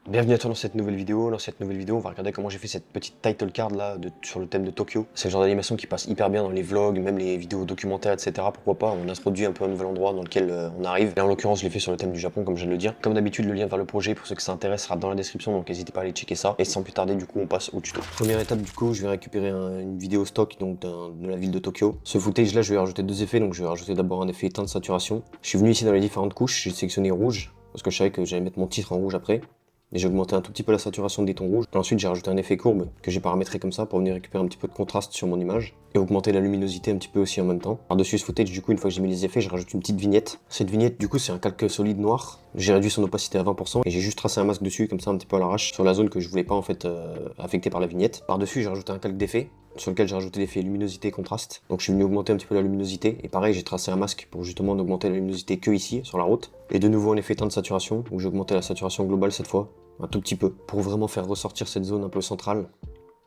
Bienvenue à toi dans cette nouvelle vidéo. Dans cette nouvelle vidéo, on va regarder comment j'ai fait cette petite title card là sur le thème de Tokyo. C'est le genre d'animation qui passe hyper bien dans les vlogs, même les vidéos documentaires, etc. Pourquoi pas, on introduit un peu un nouvel endroit dans lequel on arrive. Là en l'occurrence, je l'ai fait sur le thème du Japon, comme je viens de le dire. Comme d'habitude, le lien vers le projet pour ceux que ça intéresse sera dans la description, donc n'hésitez pas à aller checker ça. Et sans plus tarder, du coup, on passe au tuto. Première étape, du coup, je vais récupérer une vidéo stock donc de la ville de Tokyo. Ce footage là, je vais rajouter deux effets, donc je vais rajouter d'abord un effet teint de saturation. Je suis venu ici dans les différentes couches, j'ai sélectionné rouge parce que je savais que j'allais mettre mon titre en rouge après. Et j'ai augmenté un tout petit peu la saturation des tons rouges. Et ensuite, j'ai rajouté un effet courbe que j'ai paramétré comme ça pour venir récupérer un petit peu de contraste sur mon image et augmenter la luminosité un petit peu aussi en même temps. Par-dessus ce footage, du coup, une fois que j'ai mis les effets, je rajoute une petite vignette. Cette vignette, du coup, c'est un calque solide noir. J'ai réduit son opacité à 20% et j'ai juste tracé un masque dessus, comme ça, un petit peu à l'arrache, sur la zone que je voulais pas en fait affecter par la vignette. Par-dessus, j'ai rajouté un calque d'effet sur lequel j'ai rajouté l'effet luminosité et contraste. Donc je suis venu augmenter un petit peu la luminosité et pareil, j'ai tracé un masque pour justement augmenter la luminosité que ici, sur la route. Et de nouveau un effet teint de saturation où j'ai augmenté la saturation globale cette fois un tout petit peu, pour vraiment faire ressortir cette zone un peu centrale,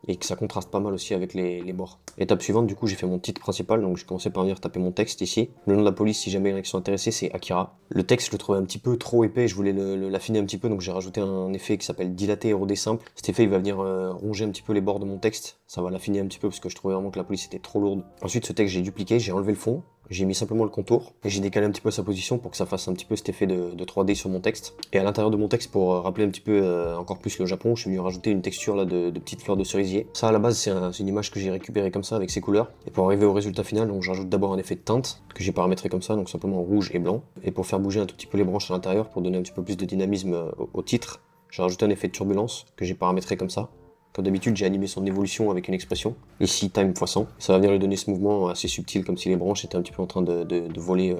et que ça contraste pas mal aussi avec les bords. Étape suivante, du coup, j'ai fait mon titre principal, donc j'ai commencé par venir taper mon texte ici. Le nom de la police, si jamais il y en a qui sont intéressés, c'est Akira. Le texte, je le trouvais un petit peu trop épais, je voulais l'affiner un petit peu, donc j'ai rajouté un effet qui s'appelle dilaté et rodé simple. Cet effet, il va venir ronger un petit peu les bords de mon texte, ça va l'affiner un petit peu, parce que je trouvais vraiment que la police était trop lourde. Ensuite, ce texte, j'ai dupliqué, j'ai enlevé le fond, j'ai mis simplement le contour et j'ai décalé un petit peu sa position pour que ça fasse un petit peu cet effet de 3D sur mon texte. Et à l'intérieur de mon texte, pour rappeler un petit peu encore plus le Japon, je suis venu rajouter une texture là de petites fleurs de cerisier. Ça à la base c'est une image que j'ai récupérée comme ça avec ses couleurs. Et pour arriver au résultat final, donc je rajoute d'abord un effet de teinte que j'ai paramétré comme ça, donc simplement rouge et blanc. Et pour faire bouger un tout petit peu les branches à l'intérieur, pour donner un petit peu plus de dynamisme au titre, j'ai rajouté un effet de turbulence que j'ai paramétré comme ça. Comme d'habitude, j'ai animé son évolution avec une expression, ici time x100. Ça va venir lui donner ce mouvement assez subtil, comme si les branches étaient un petit peu en train de voler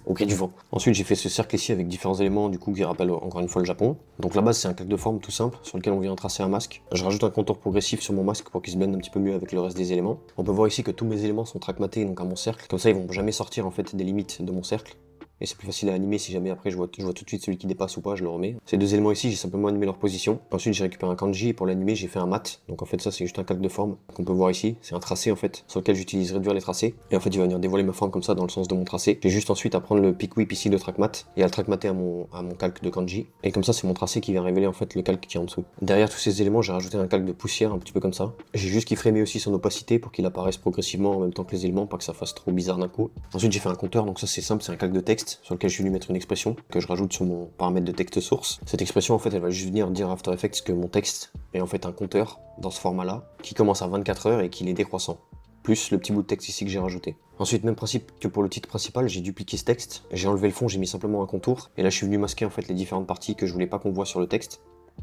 au gré du vent. Ensuite, j'ai fait ce cercle ici avec différents éléments, du coup, qui rappellent encore une fois le Japon. Donc la base, c'est un calque de forme tout simple, sur lequel on vient tracer un masque. Je rajoute un contour progressif sur mon masque pour qu'il se blende un petit peu mieux avec le reste des éléments. On peut voir ici que tous mes éléments sont trackmatés donc à mon cercle, comme ça ils vont jamais sortir en fait des limites de mon cercle. Et c'est plus facile à animer si jamais après je vois tout de suite celui qui dépasse ou pas, je le remets. Ces deux éléments ici, j'ai simplement animé leur position. Ensuite, j'ai récupéré un kanji et pour l'animer, j'ai fait un mat. Donc en fait, ça c'est juste un calque de forme qu'on peut voir ici. C'est un tracé en fait, sur lequel j'utilise réduire les tracés. Et en fait, il va venir dévoiler ma forme comme ça dans le sens de mon tracé. J'ai juste ensuite à prendre le pick whip ici de trackmat et à le trackmater à mon calque de kanji. Et comme ça, c'est mon tracé qui vient révéler en fait le calque qui est en dessous. Derrière tous ces éléments, j'ai rajouté un calque de poussière un petit peu comme ça. J'ai juste keyframé aussi son opacité pour qu'il apparaisse progressivement en même temps que les éléments, pas que ça fasse trop bizarre d'un coup. Ensuite, j'ai fait un compteur, donc ça c'est simple, c'est un calque de texte sur lequel je suis venu mettre une expression que je rajoute sur mon paramètre de texte source. Cette expression en fait elle va juste venir dire à After Effects que mon texte est en fait un compteur dans ce format là qui commence à 24 heures et qu'il est décroissant. Plus le petit bout de texte ici que j'ai rajouté. Ensuite, même principe que pour le titre principal, j'ai dupliqué ce texte, j'ai enlevé le fond, j'ai mis simplement un contour, et là je suis venu masquer en fait les différentes parties que je voulais pas qu'on voit sur le texte,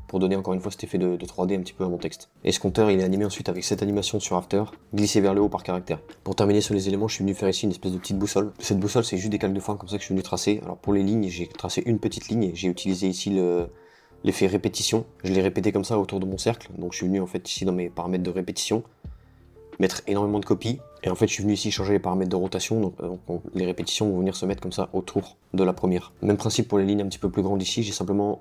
pour donner encore une fois cet effet de 3D un petit peu à mon texte. Et ce compteur il est animé ensuite avec cette animation sur After, glissé vers le haut par caractère. Pour terminer sur les éléments, je suis venu faire ici une espèce de petite boussole. Cette boussole c'est juste des calques de forme comme ça que je suis venu tracer. Alors pour les lignes, j'ai tracé une petite ligne, j'ai utilisé ici l'effet répétition. Je l'ai répété comme ça autour de mon cercle, donc je suis venu en fait ici dans mes paramètres de répétition, mettre énormément de copies. Et en fait, je suis venu ici changer les paramètres de rotation, donc les répétitions vont venir se mettre comme ça autour de la première. Même principe pour les lignes un petit peu plus grandes ici, j'ai simplement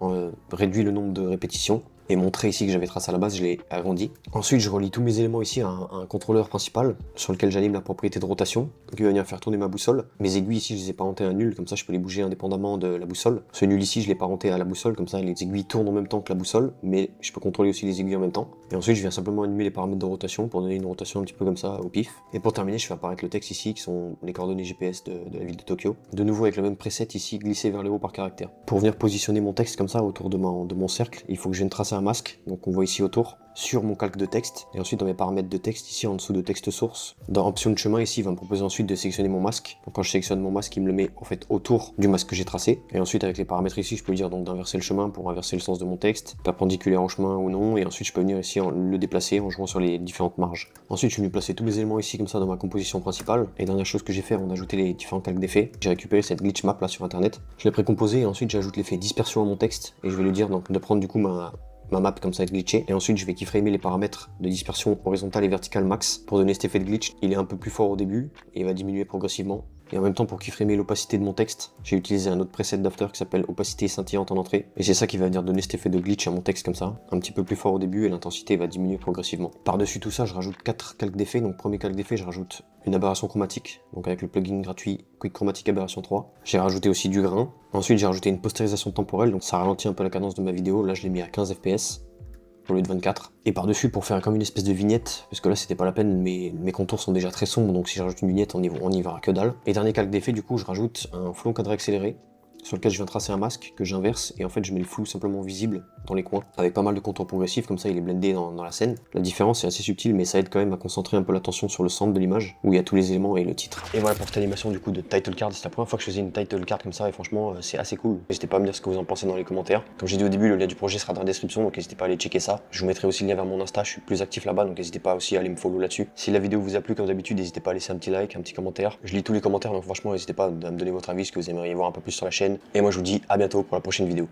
réduit le nombre de répétitions et mon trait ici que j'avais tracé à la base, je l'ai agrandi. Ensuite, je relie tous mes éléments ici à un contrôleur principal sur lequel j'anime la propriété de rotation, qui va venir faire tourner ma boussole. Mes aiguilles ici, je les ai parentés à nul, comme ça je peux les bouger indépendamment de la boussole. Ce nul ici, je l'ai parenté à la boussole, comme ça les aiguilles tournent en même temps que la boussole, mais je peux contrôler aussi les aiguilles en même temps. Et ensuite, je viens simplement animer les paramètres de rotation pour donner une rotation un petit peu comme ça au pif. Et pour terminer, je fais apparaître le texte ici, qui sont les coordonnées GPS de la ville de Tokyo. De nouveau avec le même preset ici, glissé vers le haut par caractère. Pour venir positionner mon texte comme ça autour de mon cercle, il faut que je vienne tracer un masque, donc on voit ici autour, sur mon calque de texte, et ensuite dans mes paramètres de texte, ici en dessous de texte source, dans option de chemin ici, il va me proposer ensuite de sélectionner mon masque. Donc quand je sélectionne mon masque, il me le met en fait autour du masque que j'ai tracé, et ensuite avec les paramètres ici, je peux dire donc d'inverser le chemin pour inverser le sens de mon texte, perpendiculaire au chemin ou non, et ensuite je peux venir ici le déplacer en jouant sur les différentes marges. Ensuite je suis venu placer tous mes éléments ici comme ça dans ma composition principale, et dernière chose que j'ai fait avant d'ajouter les différents calques d'effets, j'ai récupéré cette glitch map là sur internet, je l'ai précomposé et ensuite j'ajoute l'effet dispersion à mon texte, et je vais lui dire donc de prendre du coup ma map comme ça glitchée, et ensuite je vais keyframer les paramètres de dispersion horizontale et verticale max pour donner cet effet de glitch. Il est un peu plus fort au début et il va diminuer progressivement Et en même temps, pour keyframer l'opacité de mon texte, j'ai utilisé un autre preset d'After qui s'appelle opacité scintillante en entrée. Et c'est ça qui va venir donner cet effet de glitch à mon texte comme ça. Un petit peu plus fort au début et l'intensité va diminuer progressivement. Par-dessus tout ça, je rajoute 4 calques d'effets. Donc premier calque d'effet, je rajoute une aberration chromatique, donc avec le plugin gratuit Quick Chromatic Aberration 3. J'ai rajouté aussi du grain. Ensuite, j'ai rajouté une postérisation temporelle, donc ça ralentit un peu la cadence de ma vidéo. Là, je l'ai mis à 15 fps au lieu de 24. Et par-dessus, pour faire comme une espèce de vignette, parce que là, c'était pas la peine, mes contours sont déjà très sombres, donc si je rajoute une vignette, on y verra que dalle. Et dernier calque d'effet, du coup, je rajoute un flou cadré accéléré, sur lequel je viens tracer un masque que j'inverse, et en fait je mets le flou simplement visible dans les coins, avec pas mal de contours progressifs, comme ça il est blendé dans la scène. La différence est assez subtile, mais ça aide quand même à concentrer un peu l'attention sur le centre de l'image, où il y a tous les éléments et le titre. Et voilà pour cette animation du coup de title card, c'est la première fois que je faisais une title card comme ça, et franchement c'est assez cool. N'hésitez pas à me dire ce que vous en pensez dans les commentaires. Comme j'ai dit au début, le lien du projet sera dans la description, donc n'hésitez pas à aller checker ça. Je vous mettrai aussi le lien vers mon Insta, je suis plus actif là-bas, donc n'hésitez pas aussi à aller me follow là-dessus. Si la vidéo vous a plu comme d'habitude, n'hésitez pas à laisser un petit like, un petit commentaire. Je lis tous les commentaires, donc franchement n'hésitez pas à me donner votre avis, ce que vous aimeriez voir un peu plus sur la chaîne. Et moi je vous dis à bientôt pour la prochaine vidéo.